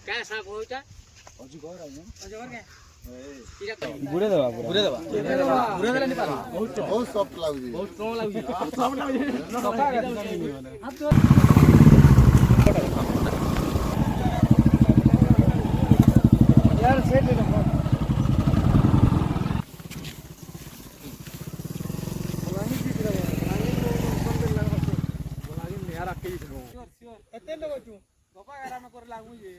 क्या साफ होता गुड़े दबा गुड़े दबा पूरा देला नहीं पारो बहुत सॉफ्ट लाଗୁଛି बहुत स्ट्रांग लाଗୁଛି सॉफ्ट लाଗୁଛି सफा यार सेट दे दो बोलानी जी पूरा बोलानी बंद लगा बोलानी यार आके ही दो एते लगो तू बाबा यार में कर लागू जे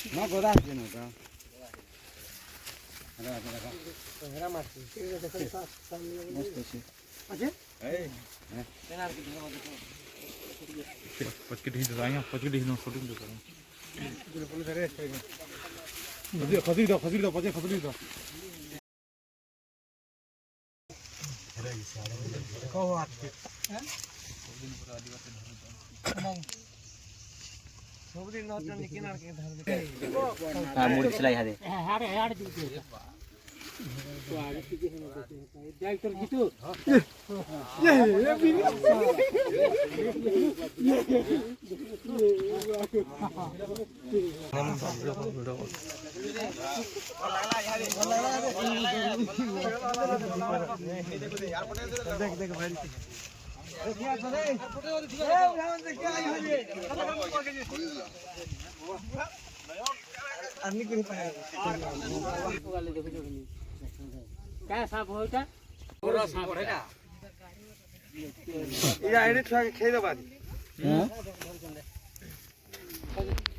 ना गोदा है ना का हेरा मारती मस्त है अच्छा ए पचके ढील आएंगे पचके ढील नो शूटिंग दो करें पुलिस अरेस्ट करेंगे खजूर दो पचे खजूर दो कहो आपके हैं नहीं सब दिन नॉट करने किनारे के धर दे हां मूड चला दे हाड़ दी तो आगे पीछे है डायरेक्टर जीतू देख भाई क्या साफ होता पूरा साफ होता ये आईडी छुआ के खेद बादी हां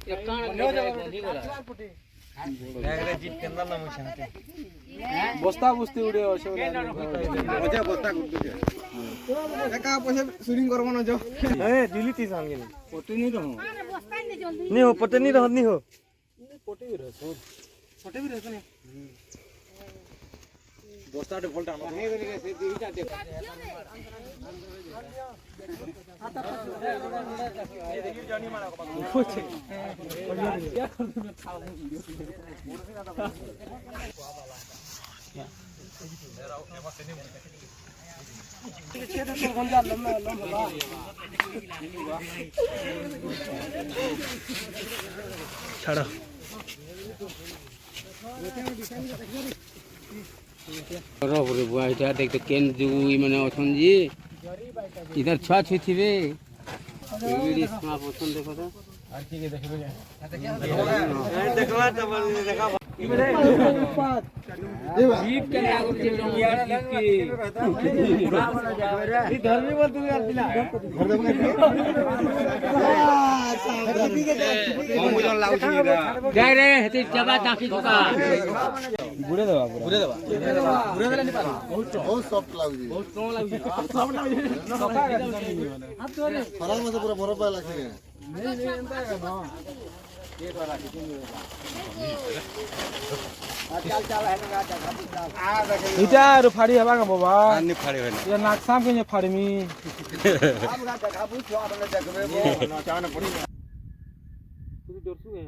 ये कान नहीं बोला लागले जीत के अंदर ना मुछाते बस्ता बुस्ती उड़े अशो मजा बस्ता गुड्डू जे एका पैसे शूटिंग करबो न जो ए दिल्ली ती संगे पटे नहीं रहो नहीं हो पटे नहीं रहो नहीं हो पोटे भी रहो ने बस्ता डे बोलता नहीं देने से दीटा दे जानी मारा को कुछ क्या कर दूं था छाड़ा रब रे बुआ इटा देख तो केन जो माने अछन जी इधर छुआ छुई थिबे वीडियो समाप अछन देखो तो आरती के देखबे देखवा तब देखा जीप के लागो के यार जीप की ई धर्मी बोल तू यार दिला मुजन लागु जाय रे हेती जबा ताकी दुका गुड़े दबा पूरा देला नहीं पारो बहुत सॉफ्ट लाଗୁଛି बहुत स्ट्रांग लाଗୁଛି सब लाଗୁଛି सफा हाथ धरे खराब में से पूरा बर्फ पाए लगती है नहीं एंता है ना ये तो राखी तुम चल चल है ना आ देखे इटा रु फाड़ी हबा का बाबा अन्य फाड़े है ये नाकसाम के फाड़ी मी आप गा देखा पूछ आपने देखबे वो ना चाहना पड़ी पूरी दर्शु है